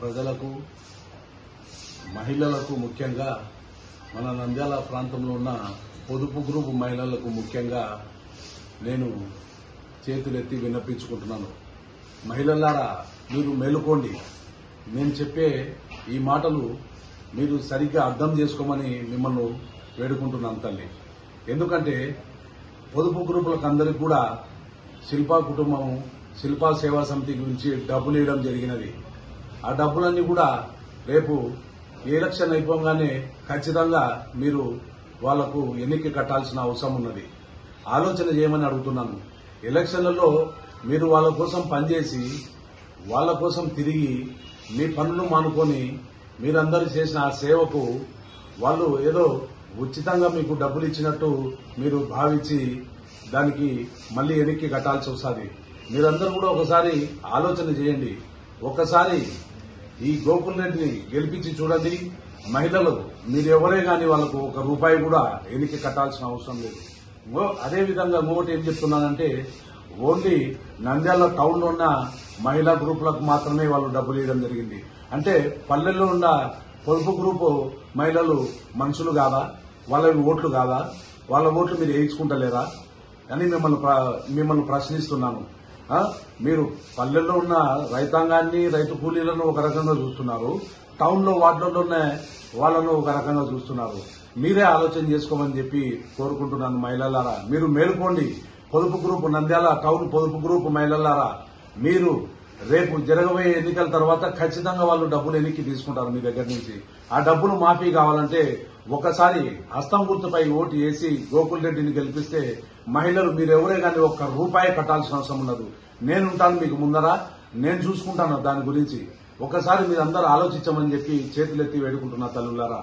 ప్రజలకు మహిళలకు ముఖ్యంగా మన నంద్యాల ప్రాంతంలో ఉన్న పొదుపు గ్రూపు మహిళలకు ముఖ్యంగా నేను చేతులెత్తి విన్నపించుకుంటున్నాను. మహిళలారా, మీరు మేలుకోండి. నేను చెప్పే ఈ మాటలు మీరు సరిగ్గా అర్థం చేసుకోమని మిమ్మల్ని వేడుకుంటున్నాను తల్లి. ఎందుకంటే పొదుపు గ్రూపులకు అందరికీ కూడా శిల్పా కుటుంబం శిల్పా సేవా సమితి గురించి డబ్బులు ఇవ్వడం జరిగినది. ఆ డబ్బులన్నీ కూడా రేపు ఎలక్షన్ అయిపోగానే ఖచ్చితంగా మీరు వాళ్లకు ఎన్నిక కట్టాల్సిన అవసరం ఉన్నది. ఆలోచన చేయమని అడుగుతున్నాను. ఎలక్షన్లలో మీరు వాళ్ళ కోసం పనిచేసి వాళ్ళ కోసం తిరిగి మీ పనులు మానుకొని మీరందరూ చేసిన ఆ సేవకు వాళ్ళు ఏదో ఉచితంగా మీకు డబ్బులు ఇచ్చినట్టు మీరు భావించి దానికి మళ్లీ ఎన్నిక కట్టాల్సి వస్తుంది. మీరందరూ కూడా ఒకసారి ఆలోచన చేయండి. ఒకసారి ఈ గోకుల్ రెడ్డిని గెలిపించి చూడండి. మహిళలు మీరు ఎవరే గాని వాళ్లకు ఒక రూపాయి కూడా ఎన్నిక కట్టాల్సిన అవసరం లేదు. అదేవిధంగా ఇంకొకటి ఏం చెప్తున్నానంటే, ఓన్లీ నంద్యాల టౌన్ లో ఉన్న మహిళా గ్రూపులకు మాత్రమే వాళ్ళు డబ్బులు ఇవ్వడం జరిగింది. అంటే పల్లెల్లో ఉన్న పొదుపు గ్రూపు మహిళలు మనుషులు కాదా? వాళ్ళవి ఓట్లు కాదా? వాళ్ళ ఓట్లు మీరు వేయించుకుంటలేరా అని మిమ్మల్ని ప్రశ్నిస్తున్నాను. మీరు పల్లెల్లో ఉన్న రైతాంగాన్ని, రైతు కూలీలను ఒక రకంగా చూస్తున్నారు, టౌన్ లో వార్డులలో ఉన్న వాళ్ళను ఒక రకంగా చూస్తున్నారు. మీరే ఆలోచన చేసుకోమని చెప్పి కోరుకుంటున్నాను. మహిళలారా, మీరు మేలుకోండి. పొదుపు గ్రూపు నంద్యాల టౌన్ పొదుపు గ్రూపు మహిళలారా, మీరు రేపు జరగబోయే ఎన్నికల తర్వాత ఖచ్చితంగా వాళ్ళు డబ్బులు ఎన్నిక తీసుకుంటారు మీ దగ్గర నుంచి. ఆ డబ్బులు మాఫీ కావాలంటే ఒకసారి హస్తం గుర్తుపై ఓటు వేసి గోకుల్ రెడ్డిని గెలిపిస్తే మహిళలు మీరెవరే గాని ఒక్క రూపాయి కట్టాల్సిన అవసరం ఉండదు. నేనుంటాను మీకు ముందర, నేను చూసుకుంటాను దాని గురించి. ఒకసారి మీరందరూ ఆలోచించమని చెప్పి చేతులెత్తి వేడుకుంటున్నా తల్లులారా.